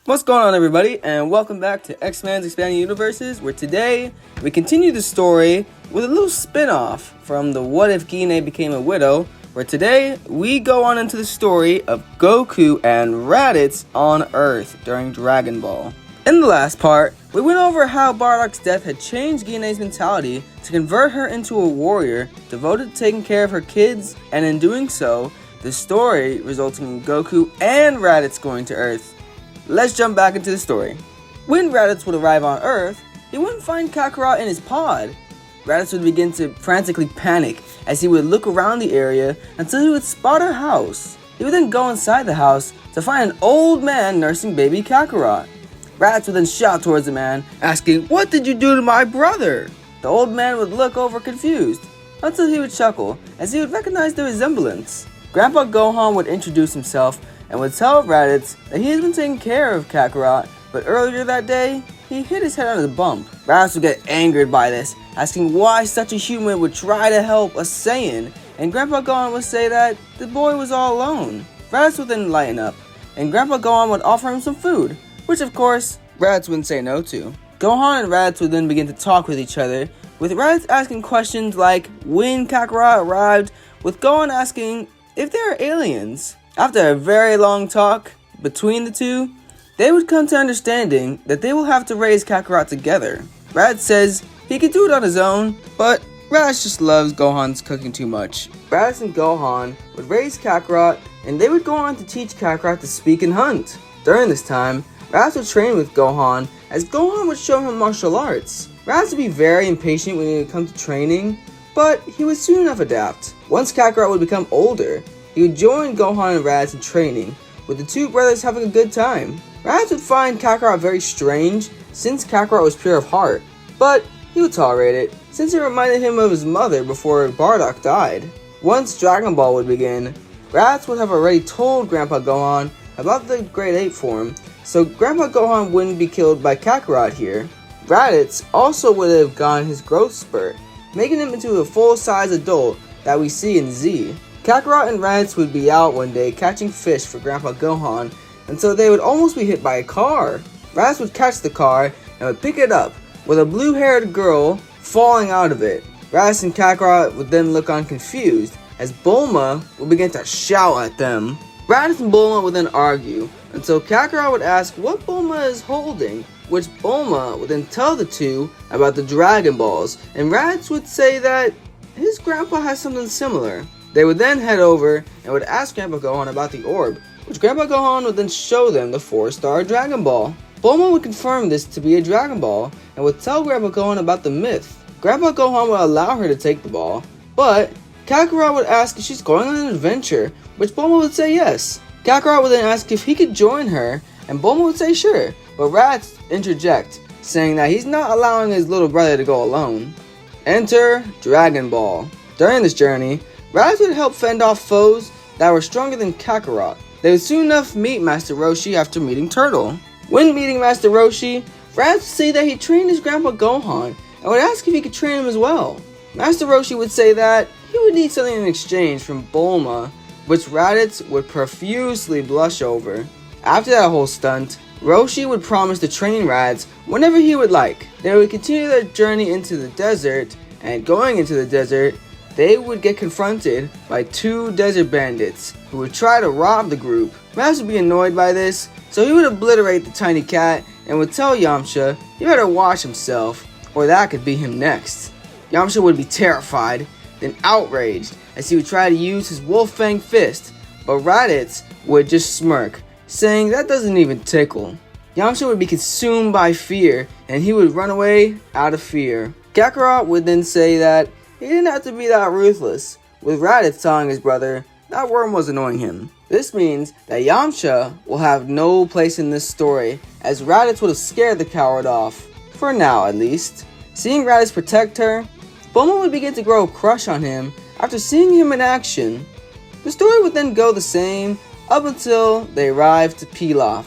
What's going on, everybody, and welcome back to X-Men's Expanding Universes, where today we continue the story with a little spin-off from the What If Gine Became a Widow, where today we go on into the story of Goku and Raditz on Earth during Dragon Ball. In the last part, we went over how Bardock's death had changed Gine's mentality to convert her into a warrior devoted to taking care of her kids, and in doing so, the story resulting in Goku and Raditz going to Earth. Let's jump back into the story. When Raditz would arrive on Earth, he wouldn't find Kakarot in his pod. Raditz would begin to frantically panic as he would look around the area until he would spot a house. He would then go inside the house to find an old man nursing baby Kakarot. Raditz would then shout towards the man, asking, "What did you do to my brother?" The old man would look over confused, until he would chuckle as he would recognize the resemblance. Grandpa Gohan would introduce himself and would tell Raditz that he had been taking care of Kakarot, but earlier that day, he hit his head on a bump. Raditz would get angered by this, asking why such a human would try to help a Saiyan, and Grandpa Gohan would say that the boy was all alone. Raditz would then lighten up, and Grandpa Gohan would offer him some food, which of course, Raditz wouldn't say no to. Gohan and Raditz would then begin to talk with each other, with Raditz asking questions like when Kakarot arrived, with Gohan asking if there are aliens. After a very long talk between the two, they would come to understanding that they will have to raise Kakarot together. Raditz says he could do it on his own, but Raditz just loves Gohan's cooking too much. Raditz and Gohan would raise Kakarot, and they would go on to teach Kakarot to speak and hunt. During this time, Raditz would train with Gohan, as Gohan would show him martial arts. Raditz would be very impatient when it would come to training, but he would soon enough adapt. Once Kakarot would become older, he would join Gohan and Raditz in training, with the two brothers having a good time. Raditz would find Kakarot very strange, since Kakarot was pure of heart, but he would tolerate it, since it reminded him of his mother before Bardock died. Once Dragon Ball would begin, Raditz would have already told Grandpa Gohan about the Great Ape form, so Grandpa Gohan wouldn't be killed by Kakarot here. Raditz also would have gotten his growth spurt, making him into a full-size adult that we see in Z. Kakarot and Raditz would be out one day catching fish for Grandpa Gohan until they would almost be hit by a car. Raditz would catch the car and would pick it up, with a blue-haired girl falling out of it. Raditz and Kakarot would then look on confused as Bulma would begin to shout at them. Raditz and Bulma would then argue until Kakarot would ask what Bulma is holding, which Bulma would then tell the two about the Dragon Balls, and Raditz would say that his grandpa has something similar. They would then head over and would ask Grandpa Gohan about the orb, which Grandpa Gohan would then show them the 4-star Dragon Ball. Bulma would confirm this to be a Dragon Ball and would tell Grandpa Gohan about the myth. Grandpa Gohan would allow her to take the ball, but Kakarot would ask if she's going on an adventure, which Bulma would say yes. Kakarot would then ask if he could join her, and Bulma would say sure, but Raditz interject, saying that he's not allowing his little brother to go alone. Enter Dragon Ball. During this journey, Raditz would help fend off foes that were stronger than Kakarot. They would soon enough meet Master Roshi after meeting Turtle. When meeting Master Roshi, Raditz would say that he trained his Grandpa Gohan and would ask if he could train him as well. Master Roshi would say that he would need something in exchange from Bulma, which Raditz would profusely blush over. After that whole stunt, Roshi would promise to train Raditz whenever he would like. They would continue their journey into the desert, and going into the desert, they would get confronted by 2 desert bandits who would try to rob the group. Raditz would be annoyed by this, so he would obliterate the tiny cat and would tell Yamcha he better watch himself, or that could be him next. Yamcha would be terrified, then outraged, as he would try to use his wolf fang fist, but Raditz would just smirk, saying that doesn't even tickle. Yamcha would be consumed by fear, and he would run away out of fear. Kakarot would then say that he didn't have to be that ruthless, with Raditz telling his brother that worm was annoying him. This means that Yamcha will have no place in this story, as Raditz would have scared the coward off, for now at least. Seeing Raditz protect her, Bulma would begin to grow a crush on him after seeing him in action. The story would then go the same up until they arrived to Pilaf.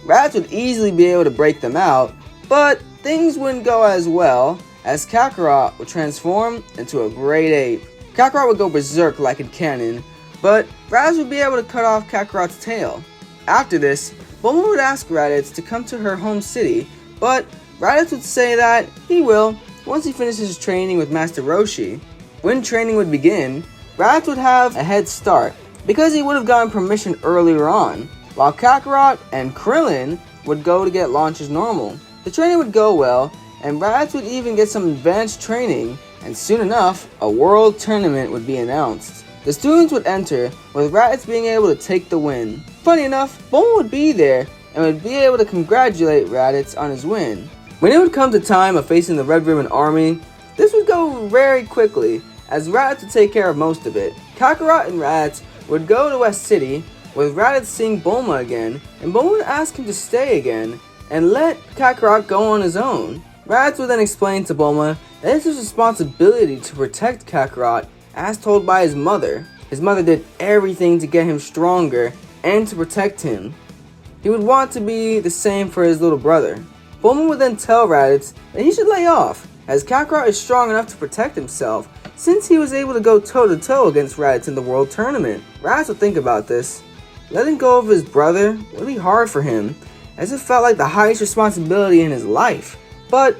Raditz would easily be able to break them out, but things wouldn't go as well, as Kakarot would transform into a great ape. Kakarot would go berserk like in canon, but Raditz would be able to cut off Kakarot's tail. After this, Bulma would ask Raditz to come to her home city, but Raditz would say that he will once he finishes his training with Master Roshi. When training would begin, Raditz would have a head start because he would have gotten permission earlier on, while Kakarot and Krillin would go to get launched as normal. The training would go well, and Raditz would even get some advanced training, and soon enough, a world tournament would be announced. The students would enter, with Raditz being able to take the win. Funny enough, Bulma would be there and would be able to congratulate Raditz on his win. When it would come to time of facing the Red Ribbon Army, this would go very quickly, as Raditz would take care of most of it. Kakarot and Raditz would go to West City, with Raditz seeing Bulma again, and Bulma would ask him to stay again, and let Kakarot go on his own. Raditz would then explain to Bulma that it's his responsibility to protect Kakarot, as told by his mother. His mother did everything to get him stronger and to protect him. He would want to be the same for his little brother. Bulma would then tell Raditz that he should lay off, as Kakarot is strong enough to protect himself, since he was able to go toe-to-toe against Raditz in the World Tournament. Raditz would think about this. Letting go of his brother would be hard for him, as it felt like the highest responsibility in his life. But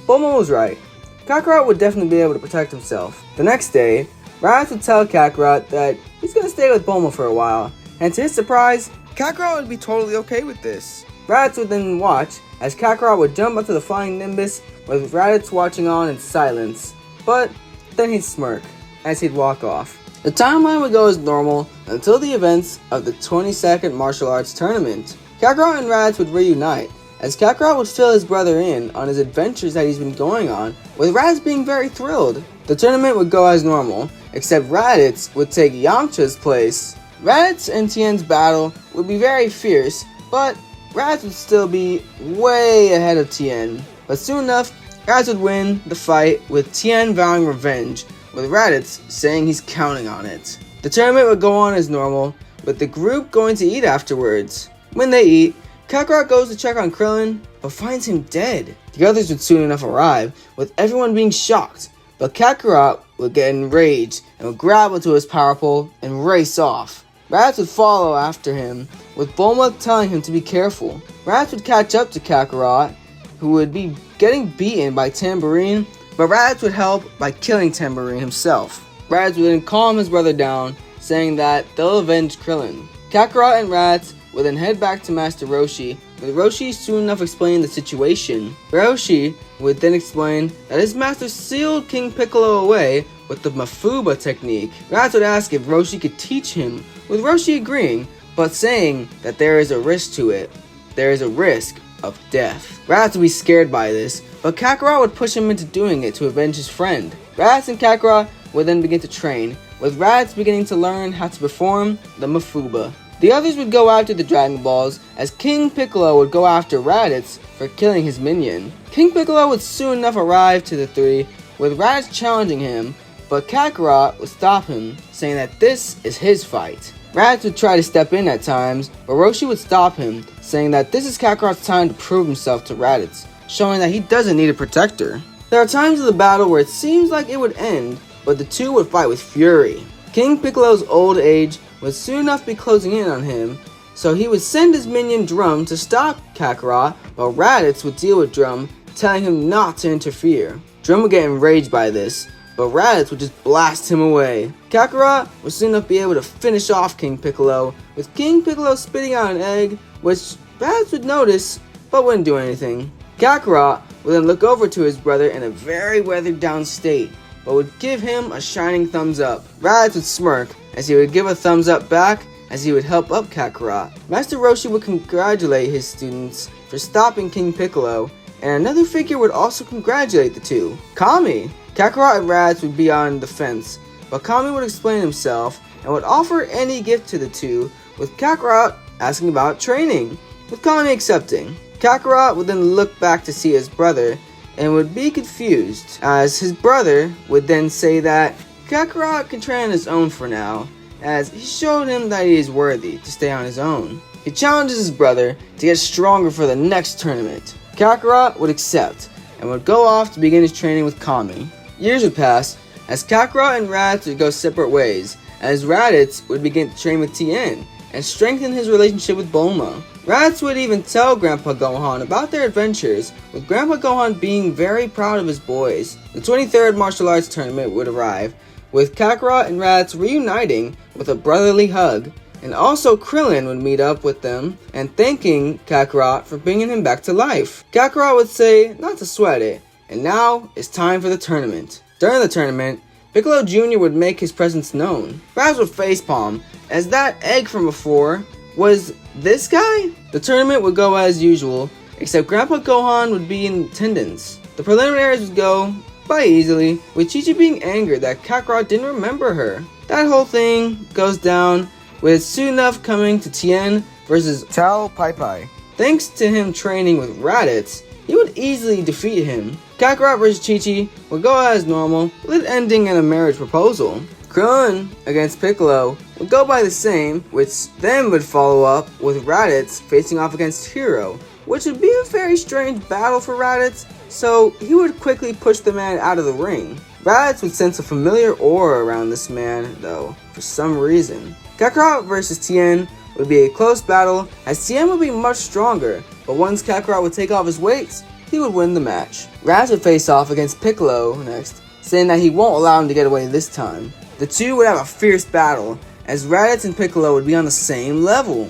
Bulma was right. Kakarot would definitely be able to protect himself. The next day, Raditz would tell Kakarot that he's going to stay with Bulma for a while, and to his surprise, Kakarot would be totally okay with this. Raditz would then watch as Kakarot would jump onto the flying Nimbus, with Raditz watching on in silence, but then he'd smirk as he'd walk off. The timeline would go as normal until the events of the 22nd Martial Arts Tournament. Kakarot and Raditz would reunite, as Kakarot would fill his brother in on his adventures that he's been going on, with Raditz being very thrilled. The tournament would go as normal, except Raditz would take Yamcha's place. Raditz and Tien's battle would be very fierce, but Raditz would still be way ahead of Tien. But soon enough, Raditz would win the fight, with Tien vowing revenge, with Raditz saying he's counting on it. The tournament would go on as normal, with the group going to eat afterwards. When they eat, Kakarot goes to check on Krillin, but finds him dead. The others would soon enough arrive, with everyone being shocked, but Kakarot would get enraged and would grab onto his power pole and race off. Raditz would follow after him, with Bulma telling him to be careful. Raditz would catch up to Kakarot, who would be getting beaten by Tambourine, but Raditz would help by killing Tambourine himself. Raditz would then calm his brother down, saying that they'll avenge Krillin. Kakarot and Raditz would then head back to Master Roshi, with Roshi soon enough explaining the situation. Roshi would then explain that his master sealed King Piccolo away with the Mafuba technique. Raditz would ask if Roshi could teach him, with Roshi agreeing, but saying that there is a risk to it. There is a risk of death. Raditz would be scared by this, but Kakarot would push him into doing it to avenge his friend. Raditz and Kakarot would then begin to train, with Raditz beginning to learn how to perform the Mafuba. The others would go after the Dragon Balls, as King Piccolo would go after Raditz for killing his minion. King Piccolo would soon enough arrive to the three, with Raditz challenging him, but Kakarot would stop him, saying that this is his fight. Raditz would try to step in at times, but Roshi would stop him, saying that this is Kakarot's time to prove himself to Raditz, showing that he doesn't need a protector. There are times of the battle where it seems like it would end, but the two would fight with fury. King Piccolo's old age would soon enough be closing in on him, so he would send his minion Drum to stop Kakarot, while Raditz would deal with Drum, telling him not to interfere. Drum would get enraged by this, but Raditz would just blast him away. Kakarot would soon enough be able to finish off King Piccolo, with King Piccolo spitting out an egg, which Raditz would notice, but wouldn't do anything. Kakarot would then look over to his brother in a very weathered down state, but would give him a shining thumbs up. Raditz would smirk, as he would give a thumbs up back, as he would help up Kakarot. Master Roshi would congratulate his students for stopping King Piccolo, and another figure would also congratulate the two, Kami. Kakarot and Raditz would be on the fence, but Kami would explain himself and would offer any gift to the two, with Kakarot asking about training, with Kami accepting. Kakarot would then look back to see his brother and would be confused, as his brother would then say that Kakarot can train on his own for now, as he showed him that he is worthy to stay on his own. He challenges his brother to get stronger for the next tournament. Kakarot would accept and would go off to begin his training with Kami. Years would pass as Kakarot and Raditz would go separate ways, as Raditz would begin to train with Tien, and strengthen his relationship with Bulma. Raditz would even tell Grandpa Gohan about their adventures, with Grandpa Gohan being very proud of his boys. The 23rd martial arts tournament would arrive, with Kakarot and Raditz reuniting with a brotherly hug, and also Krillin would meet up with them and thanking Kakarot for bringing him back to life. Kakarot would say not to sweat it, and now it's time for the tournament. During the tournament, Piccolo Jr. would make his presence known. Raditz would facepalm, as that egg from before was this guy? The tournament would go as usual, except Grandpa Gohan would be in attendance. The preliminaries would go by easily, with Chi-Chi being angered that Kakarot didn't remember her. That whole thing goes down with Sunuff coming to Tien versus Tao Pai Pai. Thanks to him training with Raditz, he would easily defeat him. Kakarot versus Chi-Chi would go as normal, with it ending in a marriage proposal. Krillin against Piccolo would go by the same, which then would follow up with Raditz facing off against Hero, which would be a very strange battle for Raditz, so he would quickly push the man out of the ring. Raditz would sense a familiar aura around this man, though, for some reason. Kakarot versus Tien would be a close battle, as Tien would be much stronger, but once Kakarot would take off his weights, he would win the match. Raditz would face off against Piccolo next, saying that he won't allow him to get away this time. The two would have a fierce battle, as Raditz and Piccolo would be on the same level.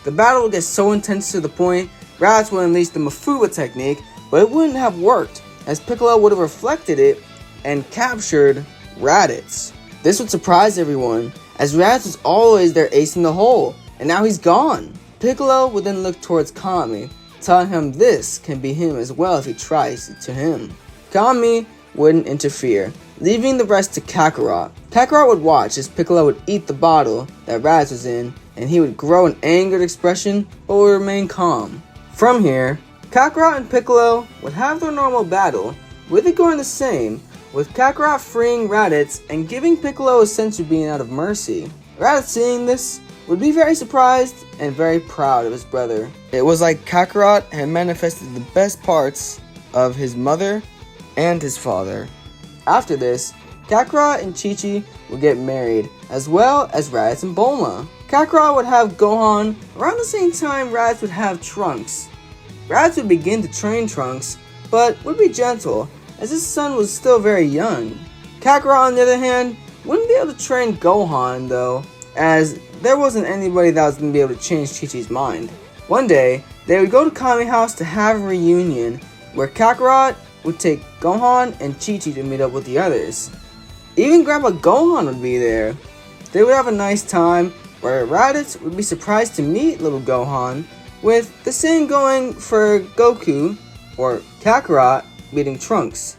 The battle would get so intense to the point Raditz would unleash the Mafuba technique, but it wouldn't have worked, as Piccolo would have reflected it and captured Raditz. This would surprise everyone, as Raditz was always their ace in the hole, and now he's gone. Piccolo would then look towards Kami, telling him this can be him as well if he tries to him. Kami wouldn't interfere, leaving the rest to Kakarot. Kakarot would watch as Piccolo would eat the bottle that Raditz was in, and he would grow an angered expression but would remain calm. From here, Kakarot and Piccolo would have their normal battle, with it going the same, with Kakarot freeing Raditz and giving Piccolo a sense of being out of mercy. Raditz, seeing this, would be very surprised and very proud of his brother. It was like Kakarot had manifested the best parts of his mother and his father. After this, Kakarot and Chi-Chi would get married, as well as Raditz and Bulma. Kakarot would have Gohan around the same time Raditz would have Trunks. Raditz would begin to train Trunks, but would be gentle, as his son was still very young. Kakarot, on the other hand, wouldn't be able to train Gohan though, as there wasn't anybody that was going to be able to change Chi-Chi's mind. One day, they would go to Kami House to have a reunion, where Kakarot would take Gohan and Chi-Chi to meet up with the others. Even Grandpa Gohan would be there. They would have a nice time, where Raditz would be surprised to meet little Gohan, with the same going for Goku, or Kakarot, meeting Trunks.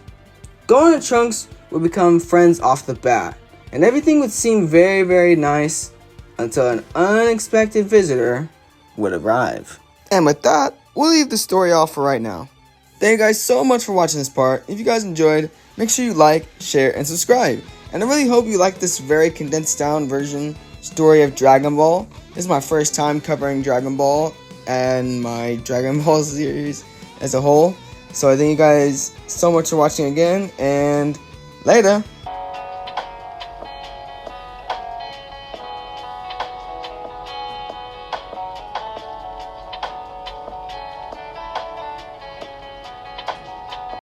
Gohan and Trunks would become friends off the bat, and everything would seem very, very nice until an unexpected visitor would arrive. And with that, we'll leave the story off for right now. Thank you guys so much for watching this part. If you guys enjoyed, make sure you like, share, and subscribe. And I really hope you like this very condensed down story of Dragon Ball. This is my first time covering Dragon Ball and my Dragon Ball series as a whole. So I thank you guys so much for watching again, and later.